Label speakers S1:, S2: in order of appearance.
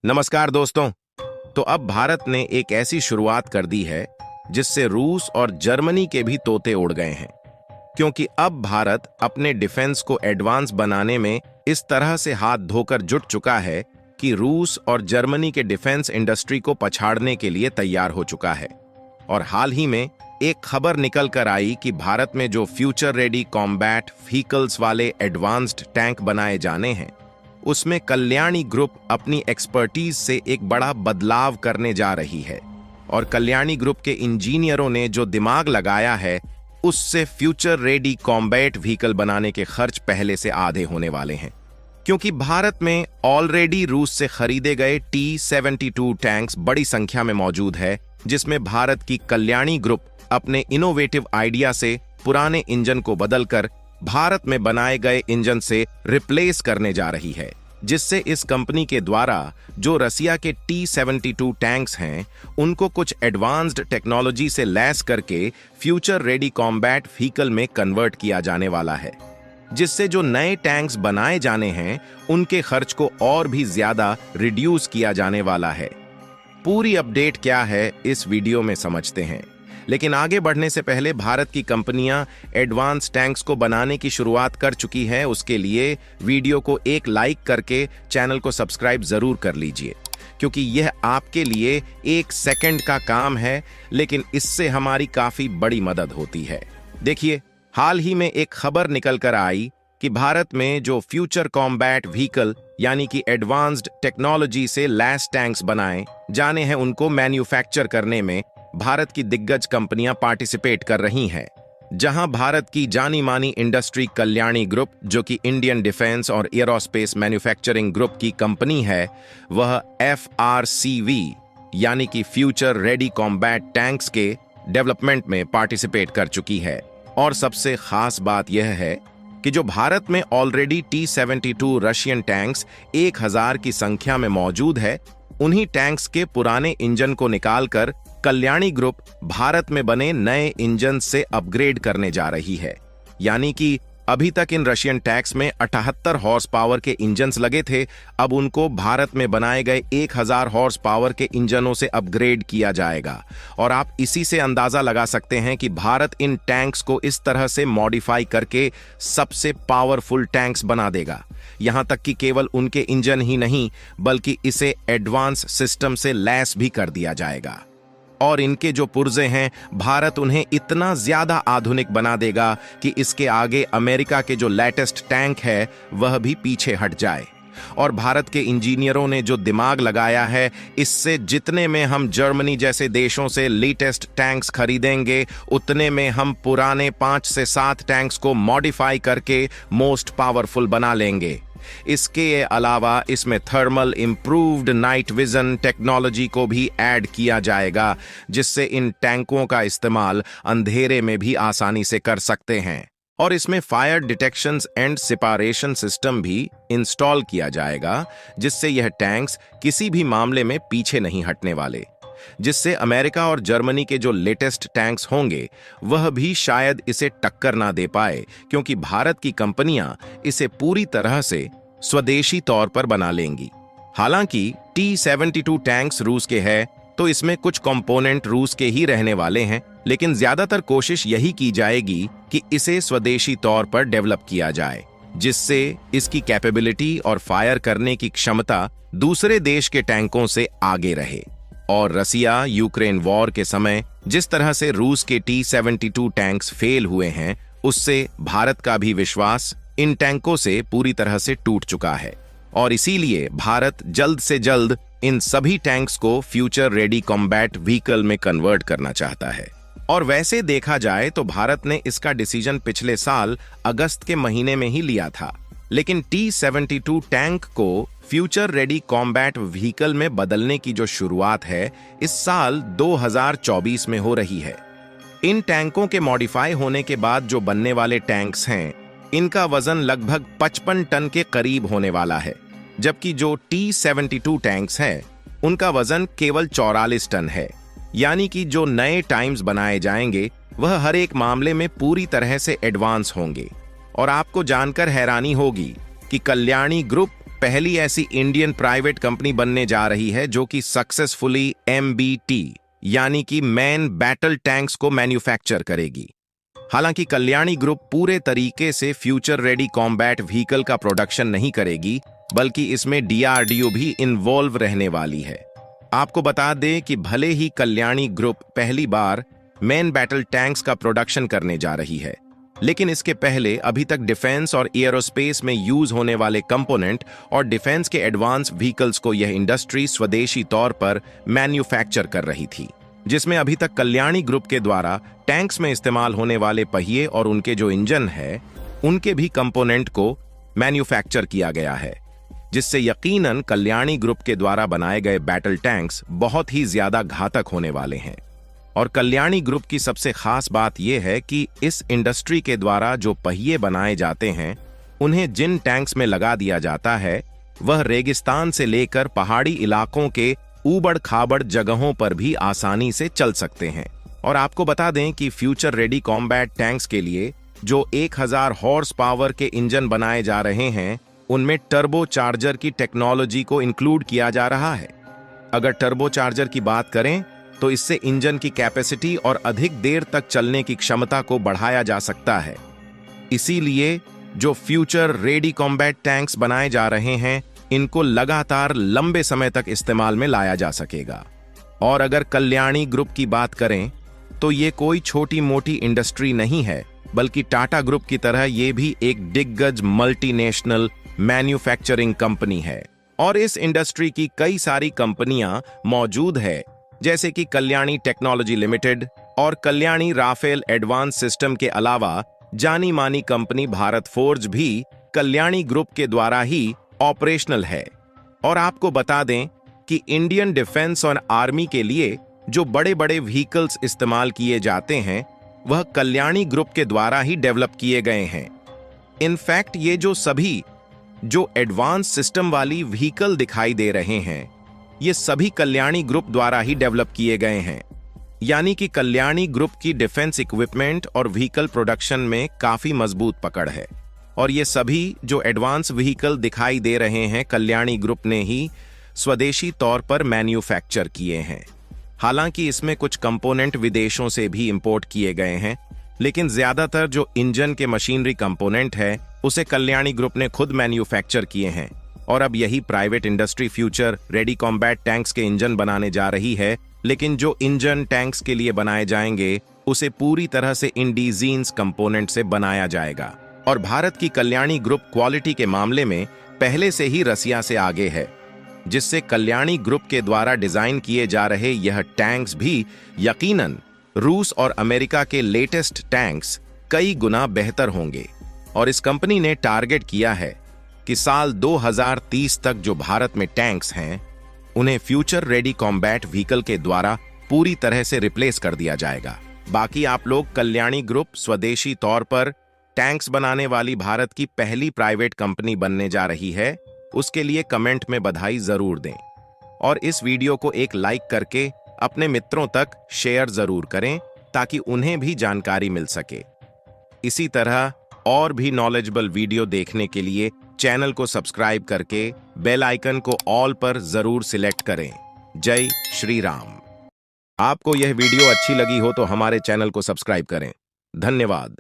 S1: नमस्कार दोस्तों। तो अब भारत ने एक ऐसी शुरुआत कर दी है जिससे रूस और जर्मनी के भी तोते उड़ गए हैं, क्योंकि अब भारत अपने डिफेंस को एडवांस बनाने में इस तरह से हाथ धोकर जुट चुका है कि रूस और जर्मनी के डिफेंस इंडस्ट्री को पछाड़ने के लिए तैयार हो चुका है। और हाल ही में एक खबर निकल कर आई कि भारत में जो फ्यूचर रेडी कॉम्बैट व्हीकल्स वाले एडवांस्ड टैंक बनाए जाने हैं, उसमें कल्याणी ग्रुप अपनी एक्सपर्टीज से एक बड़ा बदलाव करने जा रही है। और कल्याणी ग्रुप के इंजीनियरों ने जो दिमाग लगाया है, उससे फ्यूचर रेडी कॉम्बैट व्हीकल बनाने के खर्च पहले से आधे होने वाले हैं, क्योंकि भारत में ऑलरेडी रूस से खरीदे गए T-72 टैंक्स बड़ी संख्या में मौजूद है, जिसमें भारत की कल्याणी ग्रुप अपने इनोवेटिव आइडिया से पुराने इंजन को बदलकर भारत में बनाए गए इंजन से रिप्लेस करने जा रही है, जिससे इस कंपनी के द्वारा जो रसिया के T-72 टैंक्स हैं, उनको कुछ एडवांस्ड टेक्नोलॉजी से लैस करके फ्यूचर रेडी कॉम्बैट व्हीकल में कन्वर्ट किया जाने वाला है, जिससे जो नए टैंक्स बनाए जाने हैं उनके खर्च को और भी ज्यादा रिड्यूस किया जाने वाला है। पूरी अपडेट क्या है इस वीडियो में समझते हैं, लेकिन आगे बढ़ने से पहले भारत की कंपनियां एडवांस टैंक्स को बनाने की शुरुआत कर चुकी है। उसके लिए वीडियो को एक लाइक करके चैनल को सब्सक्राइब जरूर कर लीजिए, क्योंकि यह आपके लिए 1 सेकंड का काम है, लेकिन इससे हमारी काफी बड़ी मदद होती है। देखिए, हाल ही में एक खबर निकल कर आई कि भारत में जो फ्यूचर कॉम्बैट व्हीकल यानी कि एडवांस्ड टेक्नोलॉजी से लैस टैंक्स बनाए जाने हैं, उनको मैन्युफैक्चर करने में भारत की दिग्गज कंपनियां पार्टिसिपेट कर रही हैं। जहां भारत की जानी मानी इंडस्ट्री कल्याणी ग्रुप, जो कि इंडियन डिफेंस और एरोस्पेस मैन्युफैक्चरिंग ग्रुप की कंपनी है, वह FRCV यानी कि फ्यूचर रेडी कॉम्बैट टैंक्स के डेवलपमेंट में पार्टिसिपेट कर चुकी है। और सबसे खास बात यह है कि जो भारत में ऑलरेडी T-72 रशियन टैंक्स 1000 की संख्या में मौजूद है, उन्हीं टैंक्स के पुराने इंजन को निकालकर कल्याणी ग्रुप भारत में बने नए इंजन से अपग्रेड करने जा रही है। यानी कि अभी तक इन रशियन टैंक्स में 78 हॉर्स पावर के इंजन्स लगे थे, अब उनको भारत में बनाए गए 1000 हॉर्स पावर के इंजनों से अपग्रेड किया जाएगा। और आप इसी से अंदाजा लगा सकते हैं कि भारत इन टैंक्स को इस तरह से मॉडिफाई करके सबसे पावरफुल टैंक्स बना देगा। यहां तक कि केवल उनके इंजन ही नहीं, बल्कि इसे एडवांस सिस्टम से लैस भी कर दिया जाएगा। और इनके जो पुर्जे हैं, भारत उन्हें इतना ज्यादा आधुनिक बना देगा कि इसके आगे अमेरिका के जो लेटेस्ट टैंक है वह भी पीछे हट जाए। और भारत के इंजीनियरों ने जो दिमाग लगाया है, इससे जितने में हम जर्मनी जैसे देशों से लेटेस्ट टैंक्स खरीदेंगे, उतने में हम पुराने 5 से 7 टैंक्स को मॉडिफाई करके मोस्ट पावरफुल बना लेंगे। इसके अलावा इसमें thermal improved night vision technology को भी ऐड किया जाएगा, जिससे इन टैंकों का इस्तेमाल अंधेरे में भी आसानी से कर सकते हैं। और इसमें fire detection and separation system भी इंस्टॉल किया जाएगा, जिससे यह टैंक्स किसी भी मामले में पीछे नहीं हटने वाले, जिससे अमेरिका और जर्मनी के जो लेटेस्ट टैंक्स होंगे वह भी शायद इसे टक्कर ना दे पाए, क्योंकि भारत की कंपनियां इसे पूरी तरह से स्वदेशी तौर पर बना लेंगी। हालांकि T-72 टैंक्स रूस के हैं, तो इसमें कुछ कंपोनेंट रूस के ही रहने वाले हैं, लेकिन ज्यादातर कोशिश यही की जाएगी कि इसे स्वदेशी तौर पर डेवलप किया जाए, जिससे इसकी कैपेबिलिटी और फायर करने की क्षमता दूसरे देश के टैंकों से आगे रहे। और रसिया यूक्रेन वॉर के समय जिस तरह से रूस के T-72 टैंक्स फेल हुए हैं, उससे भारत का भी विश्वास इन टैंकों से पूरी तरह से टूट चुका है। और इसीलिए भारत जल्द से जल्द इन सभी टैंक्स को फ्यूचर रेडी कॉम्बैट व्हीकल में कन्वर्ट करना चाहता है। और वैसे देखा जाए तो भारत ने इसका डिसीजन पिछले साल अगस्त के महीने में ही लिया था, लेकिन T-72 टैंक को फ्यूचर रेडी कॉम्बैट व्हीकल में बदलने की जो शुरुआत है, इस साल 2024 में हो रही है। इन टैंकों के मॉडिफाई होने के बाद जो बनने वाले टैंक्स हैं, इनका वजन लगभग 55 टन के करीब होने वाला है, जबकि जो T-72 टैंक्स हैं, उनका वजन केवल 44 टन है। यानी कि जो नए टाइम्स बनाए जाएंगे वह हर एक मामले में पूरी तरह से एडवांस होंगे। और आपको जानकर हैरानी होगी कि कल्याणी ग्रुप पहली ऐसी इंडियन प्राइवेट कंपनी बनने जा रही है जो कि सक्सेसफुली MBT यानी कि मैन बैटल टैंक्स को मैन्युफैक्चर करेगी। हालांकि कल्याणी ग्रुप पूरे तरीके से फ्यूचर रेडी कॉम्बैट व्हीकल का प्रोडक्शन नहीं करेगी, बल्कि इसमें DRDO भी इन्वॉल्व रहने वाली है। आपको बता दें कि भले ही कल्याणी ग्रुप पहली बार मैन बैटल टैंक्स का प्रोडक्शन करने जा रही है, लेकिन इसके पहले अभी तक डिफेंस और एयरोस्पेस में यूज होने वाले कंपोनेंट और डिफेंस के एडवांस व्हीकल्स को यह इंडस्ट्री स्वदेशी तौर पर मैन्युफैक्चर कर रही थी, जिसमें अभी तक कल्याणी ग्रुप के द्वारा टैंक्स में इस्तेमाल होने वाले पहिए और उनके जो इंजन है उनके भी कंपोनेंट को मैन्युफैक्चर किया गया है, जिससे यकीनन कल्याणी ग्रुप के द्वारा बनाए गए बैटल टैंक्स बहुत ही ज्यादा घातक होने वाले हैं। और कल्याणी ग्रुप की सबसे खास बात यह है कि इस इंडस्ट्री के द्वारा जो पहिए बनाए जाते हैं उन्हें जिन टैंक्स में लगा दिया जाता है वह रेगिस्तान से लेकर पहाड़ी इलाकों के ऊबड़ खाबड़ जगहों पर भी आसानी से चल सकते हैं। और आपको बता दें कि फ्यूचर रेडी कॉम्बैट टैंक्स के लिए जो 1000 हॉर्स पावर के इंजन बनाए जा रहे हैं उनमें टर्बो चार्जर की टेक्नोलॉजी को इंक्लूड किया जा रहा है। अगर टर्बो चार्जर की बात करें तो इससे इंजन की कैपेसिटी और अधिक देर तक चलने की क्षमता को बढ़ाया जा सकता है। इसीलिए जो फ्यूचर रेडी कॉम्बैट टैंक्स बनाए जा रहे हैं इनको लगातार लंबे समय तक इस्तेमाल में लाया जा सकेगा। और अगर कल्याणी ग्रुप की बात करें तो ये कोई छोटी मोटी इंडस्ट्री नहीं है, बल्कि टाटा ग्रुप की तरह ये भी एक दिग्गज मल्टीनेशनल मैन्युफैक्चरिंग कंपनी है। और इस इंडस्ट्री की कई सारी कंपनियां मौजूद है, जैसे कि कल्याणी टेक्नोलॉजी लिमिटेड और कल्याणी राफेल एडवांस सिस्टम के अलावा जानी मानी कंपनी भारत फोर्ज भी कल्याणी ग्रुप के द्वारा ही ऑपरेशनल है। और आपको बता दें कि इंडियन डिफेंस और आर्मी के लिए जो बड़े बड़े व्हीकल्स इस्तेमाल किए जाते हैं वह कल्याणी ग्रुप के द्वारा ही डेवलप किए गए हैं। इनफैक्ट ये जो सभी जो एडवांस सिस्टम वाली व्हीकल दिखाई दे रहे हैं ये सभी कल्याणी ग्रुप द्वारा ही डेवलप किए गए हैं। यानी कि कल्याणी ग्रुप की डिफेंस इक्विपमेंट और व्हीकल प्रोडक्शन में काफी मजबूत पकड़ है। और ये सभी जो एडवांस व्हीकल दिखाई दे रहे हैं कल्याणी ग्रुप ने ही स्वदेशी तौर पर मैन्युफैक्चर किए हैं। हालांकि इसमें कुछ कंपोनेंट विदेशों से भी इंपोर्ट किए गए हैं, लेकिन ज्यादातर जो इंजन के मशीनरी कंपोनेंट है उसे कल्याणी ग्रुप ने खुद मैन्युफैक्चर किए हैं। और अब यही private industry future ready combat tanks के इंजन बनाने जा रही है, लेकिन जो इंजन टैंक्स के लिए बनाए जाएंगे उसे पूरी तरह से इंडिजीन्स कंपोनेंट से बनाया जाएगा। और भारत की कल्याणी ग्रुप क्वालिटी के मामले में पहले से ही रसिया से आगे है, जिससे कल्याणी ग्रुप के द्वारा डिजाइन किए जा रहे यह टैंक्स भी यकीनन रूस और अमेरिका के लेटेस्ट टैंक्स कई गुना बेहतर होंगे। और इस कंपनी ने टारगेट किया है कि साल 2030 तक जो भारत में टैंक्स हैं उन्हें फ्यूचर रेडी कॉम्बैट व्हीकल के द्वारा पूरी तरह से रिप्लेस कर दिया जाएगा। बाकी आप लोग कल्याणी ग्रुप स्वदेशी तौर पर टैंक्स बनाने वाली भारत की पहली प्राइवेट कंपनी बनने जा रही है, उसके लिए कमेंट में बधाई जरूर दें। और इस वीडियो को एक लाइक करके अपने मित्रों तक शेयर जरूर करें ताकि उन्हें भी जानकारी मिल सके। इसी तरह और भी नॉलेजेबल वीडियो देखने के लिए चैनल को सब्सक्राइब करके बेल आइकन को ऑल पर जरूर सिलेक्ट करें। जय श्री राम। आपको यह वीडियो अच्छी लगी हो तो हमारे चैनल को सब्सक्राइब करें। धन्यवाद।